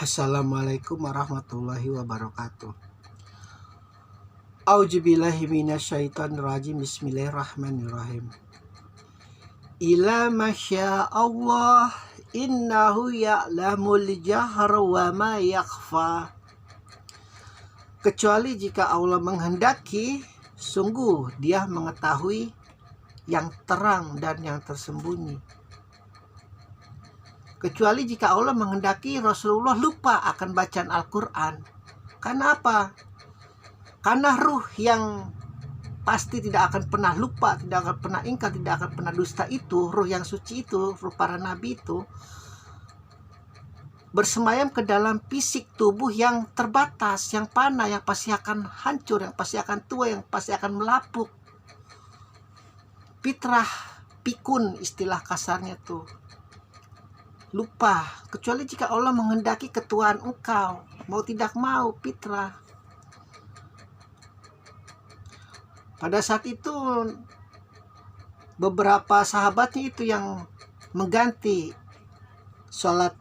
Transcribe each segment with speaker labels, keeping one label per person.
Speaker 1: Assalamualaikum warahmatullahi wabarakatuh. Auzubillahi minasyaitonirrajim. Bismillahirrahmanirrahim. Ila masya Allah innahu ya'lamul jahra wa ma yakhfa. Kecuali jika Allah menghendaki, sungguh Dia mengetahui yang terang dan yang tersembunyi. Kecuali jika Allah menghendaki, Rasulullah lupa akan bacaan Al-Quran. Karena apa? Karena ruh yang pasti tidak akan pernah lupa, tidak akan pernah ingkar, tidak akan pernah dusta itu, ruh yang suci itu, ruh para nabi itu, bersemayam ke dalam fisik tubuh yang terbatas, yang panah, yang pasti akan hancur, yang pasti akan tua, yang pasti akan melapuk. Fitrah, pikun istilah kasarnya tuh. Lupa, kecuali jika Allah menghendaki ketuaan engkau, mau tidak mau, fitrah. Pada saat itu beberapa sahabatnya itu yang mengganti sholat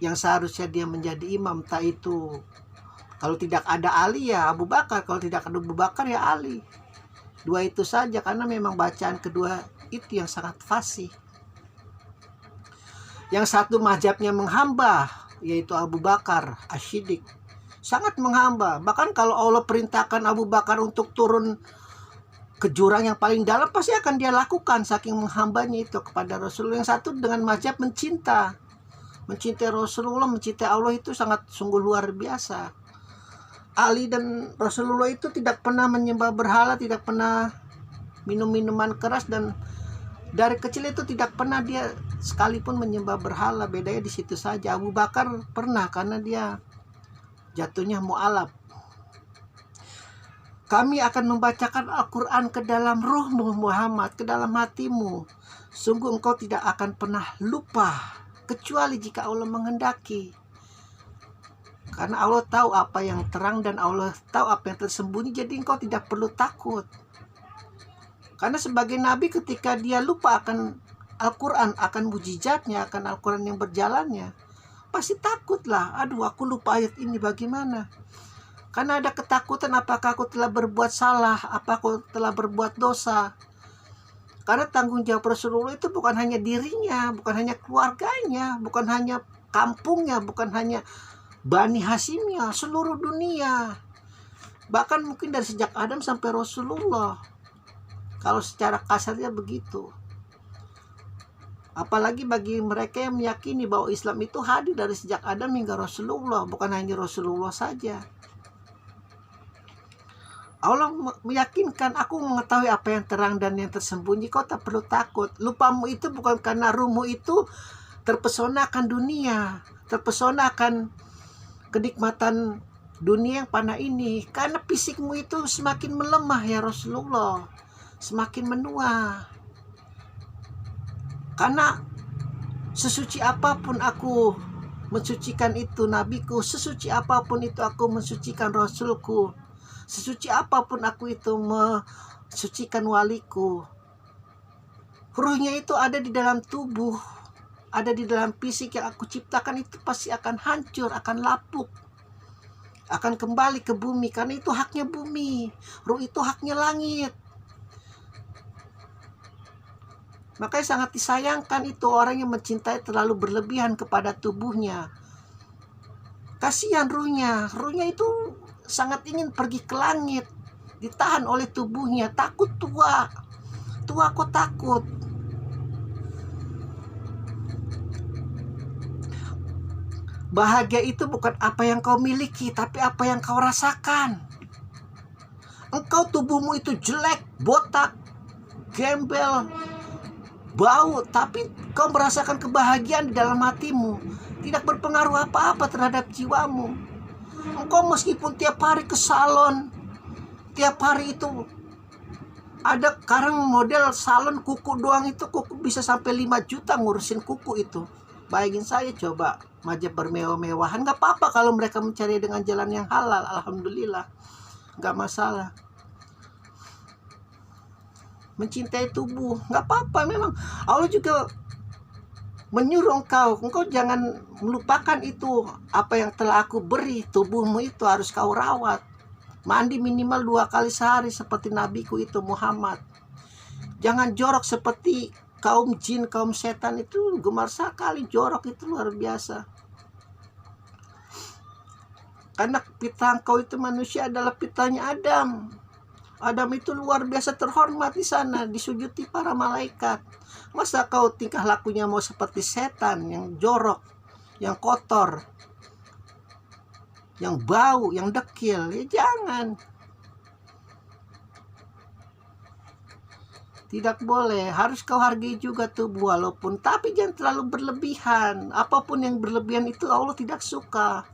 Speaker 1: yang seharusnya dia menjadi imam. Entah itu kalau tidak ada Ali ya Abu Bakar, kalau tidak ada Abu Bakar ya Ali. Dua itu saja, karena memang bacaan kedua itu yang sangat fasih. Yang satu mazhabnya menghamba, yaitu Abu Bakar As-Siddiq, sangat menghamba. Bahkan kalau Allah perintahkan Abu Bakar untuk turun ke jurang yang paling dalam, pasti akan dia lakukan, saking menghambanya itu kepada Rasulullah. Yang satu dengan mazhab mencintai Rasulullah, mencintai Allah, itu sangat sungguh luar biasa. Ali dan Rasulullah itu tidak pernah menyembah berhala, tidak pernah minum minuman keras, dan dari kecil itu tidak pernah dia sekalipun menyembah berhala. Bedanya di situ saja. Abu Bakar pernah, karena dia jatuhnya mu'alaf. Kami akan membacakan Al-Quran ke dalam ruhmu Muhammad, ke dalam hatimu. Sungguh engkau tidak akan pernah lupa, kecuali jika Allah menghendaki. Karena Allah tahu apa yang terang dan Allah tahu apa yang tersembunyi. Jadi engkau tidak perlu takut. Karena sebagai nabi, ketika dia lupa akan Al-Quran, akan mujizatnya, akan Al-Quran yang berjalannya, pasti takutlah. Aduh, aku lupa ayat ini, bagaimana? Karena ada ketakutan, apakah aku telah berbuat salah, apa aku telah berbuat dosa. Karena tanggung jawab Rasulullah itu bukan hanya dirinya, bukan hanya keluarganya, bukan hanya kampungnya, bukan hanya Bani Hasimnya, seluruh dunia. Bahkan mungkin dari sejak Adam sampai Rasulullah. Kalau secara kasarnya begitu. Apalagi bagi mereka yang meyakini bahwa Islam itu hadir dari sejak Adam hingga Rasulullah, bukan hanya Rasulullah saja. Allah meyakinkan, aku mengetahui apa yang terang dan yang tersembunyi, kau tak perlu takut. Lupamu itu bukan karena ruhmu itu terpesona akan dunia, terpesona akan kenikmatan dunia yang panah ini. Karena fisikmu itu semakin melemah ya Rasulullah, semakin menua. Karena sesuci apapun aku mensucikan itu nabiku, sesuci apapun itu aku mensucikan rasulku, sesuci apapun aku itu mensucikan waliku. Ruhnya itu ada di dalam tubuh, ada di dalam fisik yang aku ciptakan, itu pasti akan hancur, akan lapuk, akan kembali ke bumi. Karena itu haknya bumi, ruh itu haknya langit. Makanya sangat disayangkan itu orang yang mencintai terlalu berlebihan kepada tubuhnya. Kasihan ruhnya itu sangat ingin pergi ke langit, ditahan oleh tubuhnya, takut tua kok takut. Bahagia itu bukan apa yang kau miliki, tapi apa yang kau rasakan. Engkau tubuhmu itu jelek, botak, gembel, bau, tapi kau merasakan kebahagiaan di dalam hatimu. Tidak berpengaruh apa-apa terhadap jiwamu. Engkau meskipun tiap hari ke salon, tiap hari itu ada sekarang model salon kuku doang, itu kuku bisa sampai 5 juta ngurusin kuku itu. Bayangin saya coba, majap bermewah-mewahan. Gak apa-apa kalau mereka mencari dengan jalan yang halal, alhamdulillah, gak masalah. Mencintai tubuh, nggak apa-apa. Memang Allah juga menyuruh engkau jangan melupakan itu, apa yang telah aku beri. Tubuhmu itu harus kau rawat, mandi minimal 2 kali sehari seperti nabiku itu Muhammad. Jangan jorok seperti kaum jin, kaum setan itu gemar sekali jorok, itu luar biasa. Karena pita engkau itu manusia adalah pitanya Adam. Adam itu luar biasa terhormat di sana, disujuti para malaikat. Masa kau tingkah lakunya mau seperti setan yang jorok, yang kotor, yang bau, yang dekil? Ya jangan. Tidak boleh, harus kau hargai juga tubuh walaupun, tapi jangan terlalu berlebihan. Apapun yang berlebihan itu Allah tidak suka.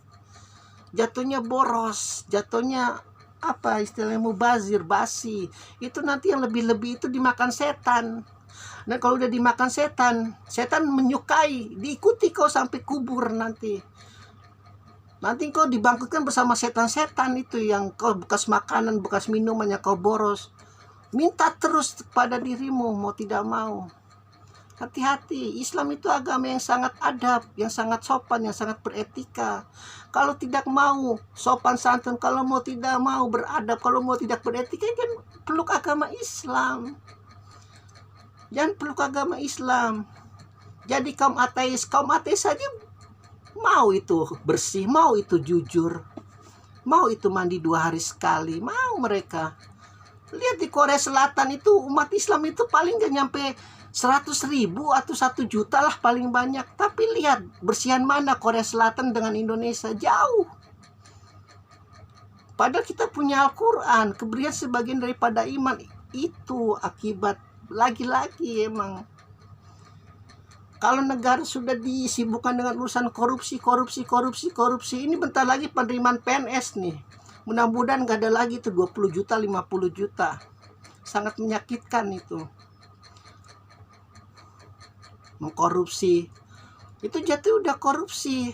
Speaker 1: Jatuhnya boros, jatuhnya apa istilahnya mubazir, basi. Itu nanti yang lebih-lebih itu dimakan setan. Nah kalau udah dimakan setan, setan menyukai, diikuti kau sampai kubur nanti. Nanti kau dibangkitkan bersama setan-setan itu yang kau bekas makanan, bekas minuman yang kau boros. Minta terus pada dirimu, mau tidak mau. Hati-hati, Islam itu agama yang sangat adab, yang sangat sopan, yang sangat beretika. Kalau tidak mau sopan santun, kalau mau tidak mau beradab, kalau mau tidak beretika, kan peluk agama Islam. Jangan peluk agama Islam. Jadi kaum ateis saja mau itu bersih, mau itu jujur, mau itu mandi 2 hari sekali, mau mereka. Lihat di Korea Selatan itu umat Islam itu paling gak nyampe 100.000 atau 1 juta lah paling banyak. Tapi lihat bersihan mana Korea Selatan dengan Indonesia, jauh. Padahal kita punya Al-Quran, kebersihan sebagian daripada iman. Itu akibat lagi-lagi emang. Kalau negara sudah disibukkan dengan urusan korupsi, ini bentar lagi penerimaan PNS nih. Mudah-mudahan gak ada lagi tuh 20 juta, 50 juta. Sangat menyakitkan itu. Mengkorupsi itu jatuh udah korupsi.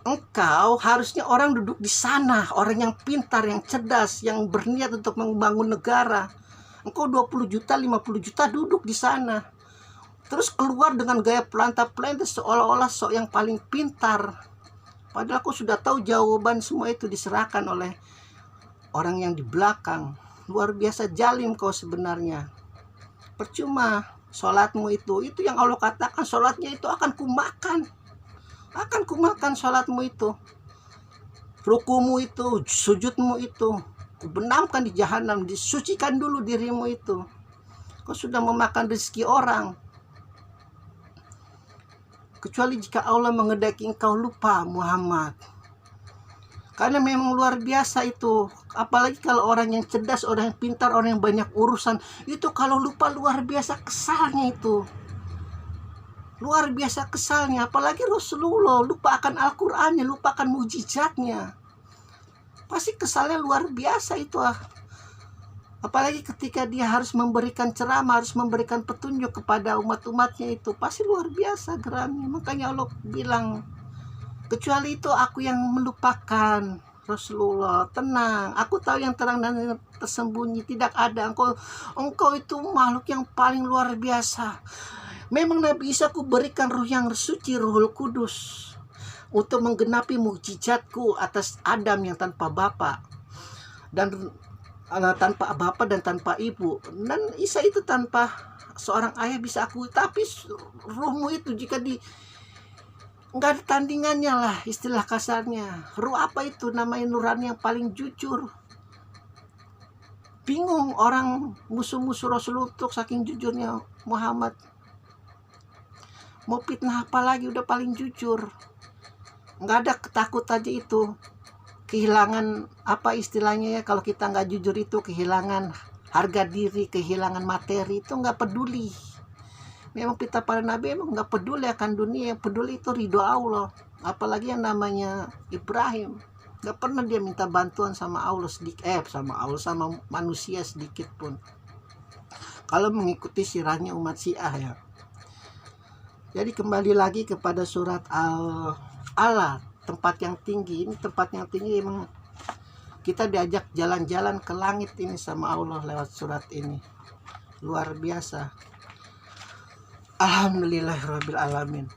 Speaker 1: Engkau harusnya orang duduk di sana, orang yang pintar, yang cerdas, yang berniat untuk membangun negara. Engkau 20 juta, 50 juta duduk di sana, terus keluar dengan gaya pelanta-pelanta seolah-olah sok yang paling pintar. Padahal aku sudah tahu jawaban semua itu diserahkan oleh orang yang di belakang. Luar biasa jalim kau sebenarnya. Percuma sholatmu itu yang Allah katakan, sholatnya itu akan kumakan sholatmu itu, rukumu itu, sujudmu itu, kubenamkan di jahanam, disucikan dulu dirimu itu. Kau sudah memakan rezeki orang. Kecuali jika Allah menghendaki engkau lupa Muhammad. Karena memang luar biasa itu. Apalagi kalau orang yang cerdas, orang yang pintar, orang yang banyak urusan, itu kalau lupa luar biasa kesalnya itu. Luar biasa kesalnya. Apalagi Rasulullah lupa akan Al-Qur'annya, lupa akan mujizatnya. Pasti kesalnya luar biasa itu. Apalagi ketika dia harus memberikan ceramah, harus memberikan petunjuk kepada umat-umatnya itu, pasti luar biasa geramnya. Makanya Allah bilang, kecuali itu aku yang melupakan. Rasulullah, tenang, aku tahu yang terang dan yang tersembunyi, tidak ada. Engkau itu makhluk yang paling luar biasa. Memang Nabi Isa aku berikan ruh yang suci, Ruhul Kudus, untuk menggenapi mukjizatku atas Adam yang tanpa bapa dan tanpa bapak dan tanpa ibu, dan Isa itu tanpa seorang ayah bisa aku. Tapi ruhmu itu jika nggak ada tandingannya lah, istilah kasarnya. Ruh apa itu? Namanya nurani yang paling jujur. Bingung orang musuh-musuh Rasulullah untuk saking jujurnya Muhammad. Mau fitnah apa lagi, udah paling jujur. Nggak ada ketakut aja itu. Kehilangan apa istilahnya ya, kalau kita nggak jujur itu kehilangan harga diri, kehilangan materi, itu nggak peduli. Memang kita para nabi emang nggak peduli akan dunia, yang peduli itu ridho Allah. Apalagi yang namanya Ibrahim, nggak pernah dia minta bantuan sama Allah sama manusia sedikit pun. Kalau mengikuti sirahnya umat Syiah ya. Jadi kembali lagi kepada surat Al-A'la, tempat yang tinggi. Ini tempat yang tinggi, emang kita diajak jalan-jalan ke langit ini sama Allah lewat surat ini. Luar biasa. Alhamdulillahirabbil alamin.